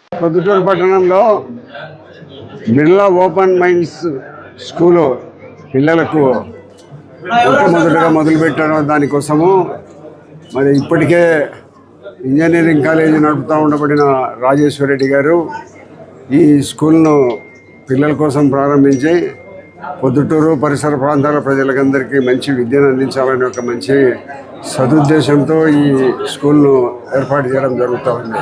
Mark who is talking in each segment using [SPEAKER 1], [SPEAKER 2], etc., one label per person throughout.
[SPEAKER 1] పొద్దుటూరు పట్టణంలో Birla open minds school పిల్లలకు మొట్టమొదటిగా మొదలుపెట్టడం దానికోసము మరి ఇప్పటికే ఇంజనీరింగ్ కాలేజీ నడుపుతూ ఉండబడిన రాజేశ్వరరెడ్డి గారు ఈ స్కూల్ను పిల్లల కోసం ప్రారంభించి పొద్దుటూరు పరిసర ప్రాంతాల ప్రజలకందరికీ మంచి విద్యను అందించాలని ఒక మంచి సదుద్దేశంతో ఈ స్కూల్ను ఏర్పాటు చేయడం జరుగుతూ ఉంది.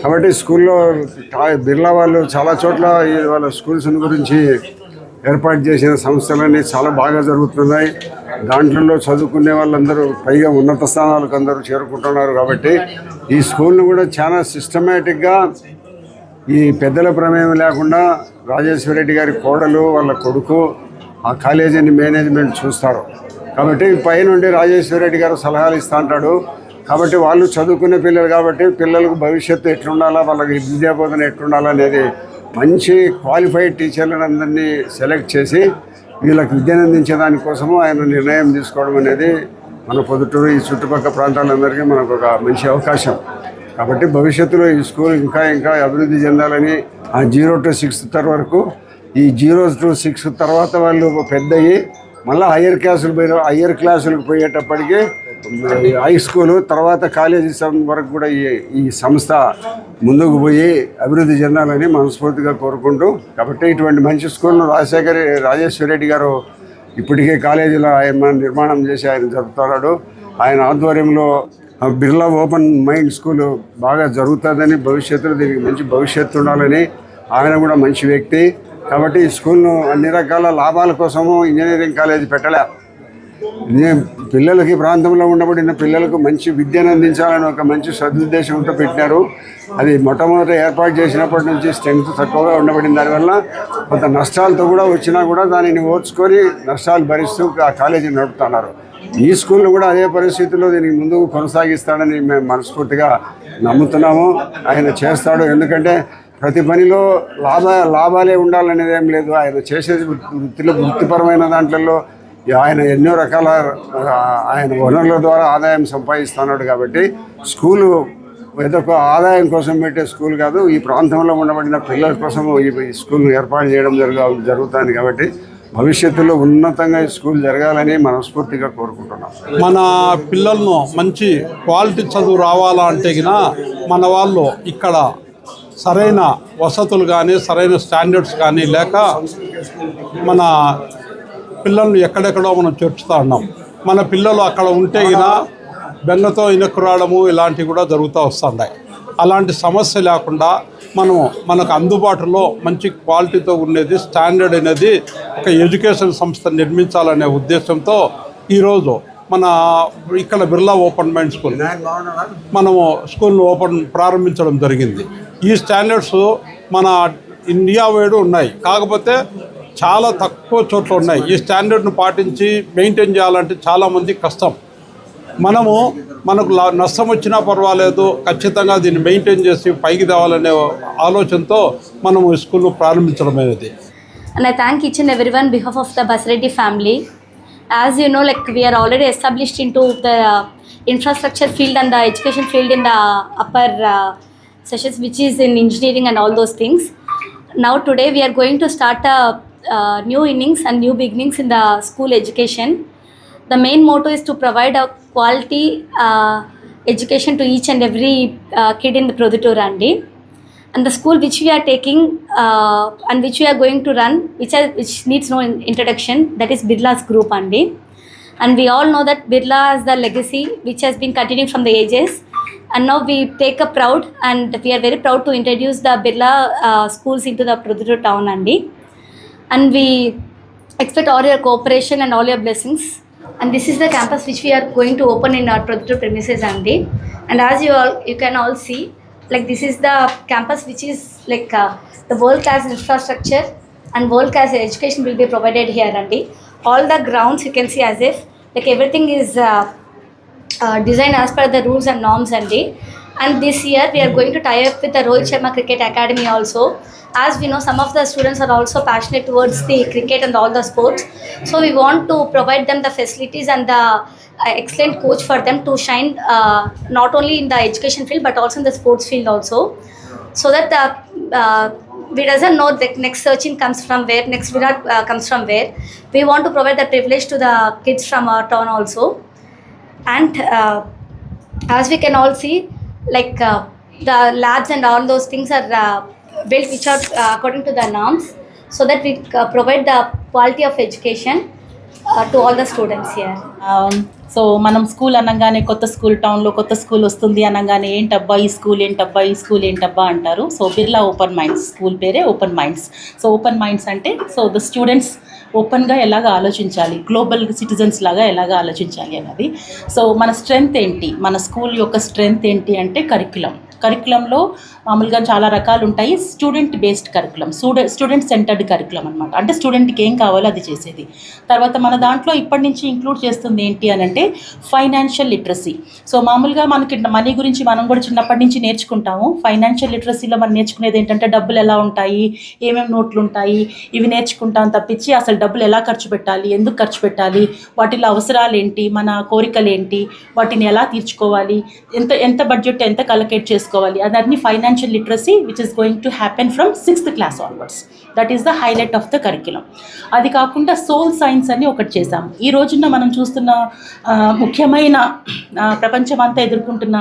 [SPEAKER 1] కాబట్టి స్కూల్లో బిర్లా వాళ్ళు చాలా చోట్ల వాళ్ళ స్కూల్స్ గురించి ఏర్పాటు చేసిన సంస్థలన్నీ చాలా బాగా జరుగుతున్నాయి. దాంట్లో చదువుకునే వాళ్ళందరూ పైగా ఉన్నత స్థానాలకు అందరూ చేరుకుంటున్నారు. కాబట్టి ఈ స్కూల్ను కూడా చాలా సిస్టమేటిక్గా ఈ పెద్దల ప్రమేయం లేకుండా రాజేశ్వరరెడ్డి గారి కోడలు వాళ్ళ కొడుకు ఆ కాలేజీని మేనేజ్మెంట్ చూస్తారు. కాబట్టి పైనుండి రాజేశ్వరరెడ్డి గారు సలహాలు ఇస్తూ ఉంటాడు. కాబట్టి వాళ్ళు చదువుకునే పిల్లలు కాబట్టి పిల్లలకు భవిష్యత్తు ఎట్లుండాలా, వాళ్ళకి విద్యాబోధన ఎట్లుండాలా అనేది మంచి క్వాలిఫైడ్ టీచర్లను అందరినీ సెలెక్ట్ చేసి వీళ్ళకి విద్యను అందించే దానికోసము ఆయన నిర్ణయం తీసుకోవడం అనేది మన పొద్దుటూరు ఈ చుట్టుపక్కల ప్రాంతాలందరికీ మనకు ఒక మంచి అవకాశం. కాబట్టి భవిష్యత్తులో ఈ స్కూల్ ఇంకా ఇంకా అభివృద్ధి చెందాలని ఆ 0 to 6th వరకు ఈ 0 to 6 తర్వాత వాళ్ళు పెద్ద అయ్యి మళ్ళీ హయ్యర్ క్లాసులకు పోయేటప్పటికి హై స్కూలు తర్వాత కాలేజీ వరకు కూడా ఈ సంస్థ ముందుకు పోయి అభివృద్ధి చెందాలని మనస్ఫూర్తిగా కోరుకుంటూ, కాబట్టి ఇటువంటి మంచి స్కూల్ను రాజేశ్వరరెడ్డి గారు ఇప్పటికే కాలేజీలో ఆయన నిర్మాణం చేసి ఆయన జరుపుతున్నాడు. ఆయన ఆధ్వర్యంలో బిర్లా ఓపెన్ మైండ్ స్కూలు బాగా జరుగుతుందని, భవిష్యత్తులో దీనికి మంచి భవిష్యత్తు ఉండాలని, ఆయన కూడా మంచి వ్యక్తి కాబట్టి ఈ స్కూల్ను అన్ని రకాల లాభాల కోసము ఇంజనీరింగ్ కాలేజీ పెట్టలే. పిల్లలకి ప్రాంతంలో ఉండబడిన పిల్లలకు మంచి విద్యను అందించాలని ఒక మంచి సదుద్దేశంతో పెట్టినారు. అది మొట్టమొదటి ఏర్పాటు చేసినప్పటి నుంచి స్ట్రెంగ్త్ తక్కువగా ఉండబడిన దానివల్ల కొంత నష్టాలతో కూడా వచ్చినా కూడా దానిని ఓర్చుకొని నష్టాలు భరిస్తూ ఆ కాలేజీ నడుపుతున్నారు. ఈ స్కూల్ను కూడా అదే పరిస్థితుల్లో దీనికి ముందుకు కొనసాగిస్తాడని మేము మనస్ఫూర్తిగా నమ్ముతున్నాము. ఆయన చేస్తాడు. ఎందుకంటే ప్రతి పనిలో లాభాలే ఉండాలనేది ఏం లేదు. ఆయన చేసేది వృత్తిపరమైన దాంట్లో ఆయన ఎన్నో రకాల ఆయన వనరుల ద్వారా ఆదాయం సంపాదిస్తున్నాడు. కాబట్టి స్కూలు ఏదో ఒక ఆదాయం కోసం పెట్టే స్కూల్ కాదు, ఈ ప్రాంతంలో ఉండబడిన పిల్లల కోసం ఈ స్కూల్ను ఏర్పాటు చేయడం జరుగుతుంది. కాబట్టి భవిష్యత్తులో ఉన్నతంగా ఈ స్కూల్ జరగాలని మనస్ఫూర్తిగా కోరుకుంటున్నాం.
[SPEAKER 2] మన పిల్లలను మంచి క్వాలిటీ చదువు రావాలంటే మన వాళ్ళు ఇక్కడ సరైన వసతులు కానీ సరైన స్టాండర్డ్స్ కానీ లేక మన పిల్లల్ని ఎక్కడెక్కడో మనం చేర్చుతూ ఉన్నాం. మన పిల్లలు అక్కడ ఉంటే బెంగతో ఇనక్కు రావడము ఇలాంటివి కూడా జరుగుతూ వస్తున్నాయి. అలాంటి సమస్య లేకుండా మనకు అందుబాటులో మంచి క్వాలిటీతో ఉండేది స్టాండర్డ్ అనేది ఒక ఎడ్యుకేషన్ సంస్థ నిర్మించాలనే ఉద్దేశంతో ఈరోజు మన ఇక్కడ బిర్లా ఓపెన్ మైండ్ స్కూల్ మనము స్కూల్ను ప్రారంభించడం జరిగింది. ఈ స్టాండర్డ్స్ మన ఇండియా వైడ్ ఉన్నాయి, కాకపోతే చాలా తక్కువ చోట్ల ఉన్నాయి. ఈ స్టాండర్డ్ను పాటించి మెయింటైన్ చేయాలంటే చాలామంది కష్టం. మనకు నష్టం వచ్చినా పర్వాలేదు, ఖచ్చితంగా దీన్ని మెయింటైన్ చేసి పైకి తేవాలనే ఆలోచనతో మనం ఈ స్కూల్ను ప్రారంభించడం అనేది.
[SPEAKER 3] And I thank each and everyone on behalf of the Basreddy family. As you know, like we are already established into the infrastructure field and the education field in the upper sessions, which is in engineering and all those things. Now today we are going to start a new innings and new beginnings in the school education. The main motto is to provide a quality education to each and every kid in the Produttur Andi. And the school which we are taking and which we are going to run, which needs no introduction, that is Birla's group Andi. And we all know that Birla is the legacy which has been continuing from the ages. And now we take a proud, and we are very proud to introduce the Birla schools into the Produttur town Andi. And we expect all your cooperation and all your blessings. And this is the campus which we are going to open in our Produttur premises Andi. And as you can all see, like this is the campus which is like the world class infrastructure and world class education will be provided here Andi. All the grounds you can see as if like everything is designed as per the rules and norms Andi. And this year we are going to tie up with the Rohit Sharma Cricket Academy also. As we know, some of the students are also passionate towards the cricket and all the sports. So we want to provide them the facilities and the excellent coach for them to shine not only in the education field but also in the sports field also. So that we doesn't know that next Sachin comes from where, next Virat comes from where. We want to provide the privilege to the kids from our town also. And as we can all see, like the labs and all those things are built which are according to the norms, so that we provide the quality of education to all the students here.
[SPEAKER 4] So మనం school అనగానే కొత్త school టౌన్లో కొత్త school వస్తుంది అనగానే ఏంటబ్బా ఈ school ఏంటబ్బా అంటారు. So Birla open minds school పేరే open minds. So open minds అంటే సో ద స్టూడెంట్స్ ఓపెన్గా ఎలాగ ఆలోచించాలి, గ్లోబల్ సిటిజన్స్ లాగా ఎలాగ ఆలోచించాలి అన్నది. సో మన స్ట్రెంగ్త్ ఏంటి, మన స్కూల్ యొక్క స్ట్రెంగ్త్ ఏంటి అంటే కరికులంలో మామూలుగా చాలా రకాలు ఉంటాయి. Student based curriculum, student centred curriculum అనమాట. అంటే స్టూడెంట్కి ఏం కావాలో అది చేసేది. తర్వాత మన దాంట్లో ఇప్పటి నుంచి ఇంక్లూడ్ చేస్తుంది ఏంటి అని అంటే ఫైనాన్షియల్ లిటరసీ. సో మామూలుగా మనకి మనీ గురించి మనం కూడా చిన్నప్పటి నుంచి నేర్చుకుంటాము. ఫైనాన్షియల్ లిటరసీలో మనం నేర్చుకునేది ఏంటంటే డబ్బులు ఎలా ఉంటాయి, ఏమేమి నోట్లు ఉంటాయి, ఇవి నేర్చుకుంటాం తప్పించి అసలు డబ్బులు ఎలా ఖర్చు పెట్టాలి, ఎందుకు ఖర్చు పెట్టాలి, వాటిలో అవసరాలు ఏంటి, మన కోరికలు ఏంటి, వాటిని ఎలా తీర్చుకోవాలి, ఎంత బడ్జెట్ ఎంత కలెక్ట్ చేసుకోవాలి, అదన్నీ financial literacy which is going to happen from 6th class onwards. That is the highlight of the curriculum. అది కాకుండా సోల్ సైన్స్ అని ఒకటి చేశాము. ఈ రోజున మనం చూస్తున్న ముఖ్యమైన ప్రపంచం అంతా ఎదుర్కొంటున్న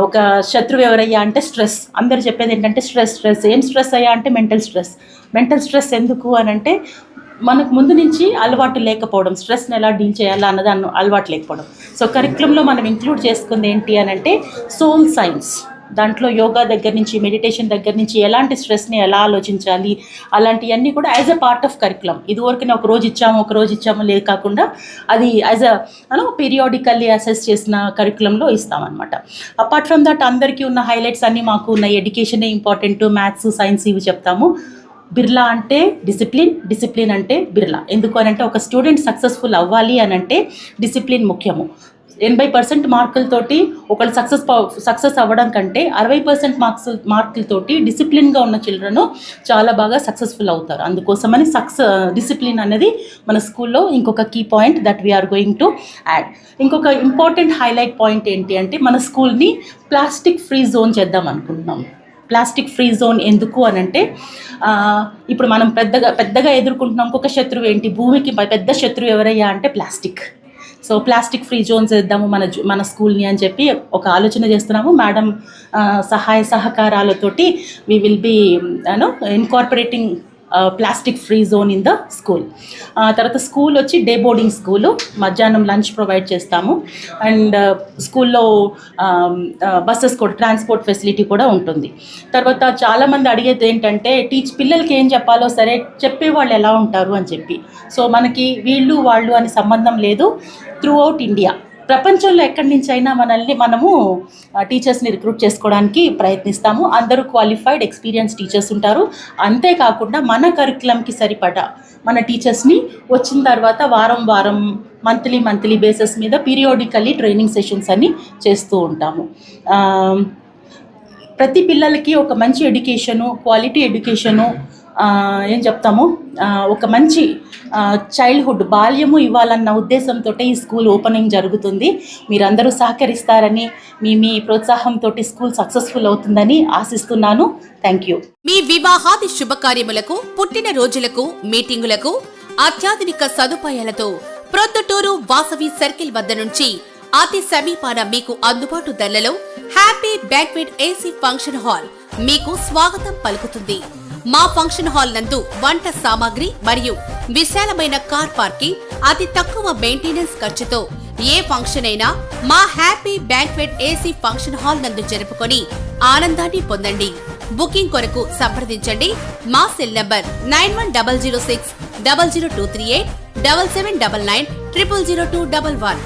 [SPEAKER 4] ఒక శత్రువు ఎవరయ్యా అంటే స్ట్రెస్. అందరు చెప్పేది ఏంటంటే స్ట్రెస్. ఏం స్ట్రెస్ అయ్యా అంటే మెంటల్ స్ట్రెస్ ఎందుకు అని అంటే మనకు ముందు నుంచి అలవాటు లేకపోవడం, స్ట్రెస్ని ఎలా డీల్ చేయాలా అన్నది అలవాటు లేకపోవడం. సో కరిక్యులంలో మనం ఇంక్లూడ్ చేసుకుంది ఏంటి అని అంటే సోల్ సైన్స్. దాంట్లో యోగా దగ్గర నుంచి, మెడిటేషన్ దగ్గర నుంచి ఎలాంటి స్ట్రెస్ని ఎలా ఆలోచించాలి అలాంటివన్నీ కూడా as a part of curriculum. ఇదివరకునే ఒక రోజు ఇచ్చాము లేదు కాకుండా అది యాజ్ అ పీరియాడికల్లీ అసెస్ చేసిన కరిక్యులంలో ఇస్తామన్నమాట. అపార్ట్ ఫ్రమ్ దట్ అందరికీ ఉన్న హైలైట్స్ అన్నీ మాకు ఉన్నాయి. ఎడ్యుకేషనే ఇంపార్టెంట్, మ్యాథ్స్, సైన్స్ ఇవి చెప్తాము. బిర్లా అంటే డిసిప్లిన్ అంటే బిర్లా. ఎందుకు అని అంటే ఒక స్టూడెంట్ సక్సెస్ఫుల్ అవ్వాలి అని అంటే డిసిప్లిన్ ముఖ్యము. 80% మార్కులతోటి ఒకళ్ళు సక్సెస్ అవ్వడం కంటే 60% మార్కులతోటి డిసిప్లిన్గా ఉన్న చిల్డ్రన్ చాలా బాగా సక్సెస్ఫుల్ అవుతారు. అందుకోసమని డిసిప్లిన్ అనేది మన స్కూల్లో ఇంకొక key point that we're going to add. ఇంకొక ఇంపార్టెంట్ హైలైట్ పాయింట్ ఏంటి అంటే మన స్కూల్ని ప్లాస్టిక్ ఫ్రీ జోన్ చేద్దాం అనుకుంటున్నాం. ప్లాస్టిక్ ఫ్రీ జోన్ ఎందుకు అని అంటే ఇప్పుడు మనం పెద్దగా ఎదుర్కొంటున్నాం ఇంకొక శత్రువు ఏంటి, భూమికి పెద్ద శత్రువు ఎవరయ్యా అంటే plastic. So plastic free Jones వేద్దాము మన స్కూల్ని అని చెప్పి ఒక ఆలోచన చేస్తున్నాము. మేడం సహాయ సహకారాలతోటి we will be incorporating plastic free zone in the school. తర్వాత స్కూల్ వచ్చి డే బోర్డింగ్ స్కూలు, మధ్యాహ్నం లంచ్ ప్రొవైడ్ చేస్తాము. అండ్ స్కూల్లో బస్సెస్ కూడా, ట్రాన్స్పోర్ట్ ఫెసిలిటీ కూడా ఉంటుంది. తర్వాత చాలామంది అడిగేది ఏంటంటే పిల్లలకి ఏం చెప్పాలో సరే చెప్పేవాళ్ళు ఎలా ఉంటారు అని చెప్పి. సో మనకి వీళ్ళు వాళ్ళు అని సంబంధం లేదు. త్రూ అవుట్ ఇండియా, ప్రపంచంలో ఎక్కడి నుంచి అయినా మనము టీచర్స్ని రిక్రూట్ చేసుకోవడానికి ప్రయత్నిస్తాము. అందరూ క్వాలిఫైడ్ ఎక్స్పీరియన్స్ టీచర్స్ ఉంటారు. అంతేకాకుండా మన కరిక్యులంకి సరిపడా మన టీచర్స్ని వచ్చిన తర్వాత వారం మంత్లీ బేసిస్ మీద పీరియాడికల్లీ ట్రైనింగ్ సెషన్స్ అన్ని చేస్తూ ఉంటాము. ప్రతి పిల్లలకి ఒక మంచి ఎడ్యుకేషను, క్వాలిటీ ఎడ్యుకేషను, ఏం చెప్తాము, ఒక మంచి చైల్డ్హుడ్ బాల్యము ఇవ్వాలన్న ఉద్దేశంతో ఈ స్కూల్ ఓపెనింగ్ జరుగుతుంది. మీరందరూ సహకరిస్తారని, మీ ప్రోత్సాహంతో స్కూల్ సక్సెస్ఫుల్ అవుతుందని ఆశిస్తున్నాను. Thank you.
[SPEAKER 5] మీ వివాహాది శుభకార్యములకు, పుట్టిన రోజులకు, మీటింగులకు అత్యాధునిక సదుపాయాలతో ప్రొద్దుటూరు వాసవి సర్కిల్ వద్ద నుంచి అతి సమీపాన మీకు అందుబాటు ధరలలో happy banquet AC function hall మీకు స్వాగతం పలుకుతుంది. మా ఫంక్షన్ హాల్ నందు వంట సామాగ్రి మరియు విశాలమైన కార్ పార్కింగ్, అతి తక్కువ మెయింటెనెన్స్ ఖర్చుతో ఏ ఫంక్షన్ అయినా మా happy banquet AC function hall నందు జరుపుకొని ఆనందాన్ని పొందండి. బుకింగ్ కొరకు సంప్రదించండి. మా సెల్ నంబర్ 9100600238 7799 000211.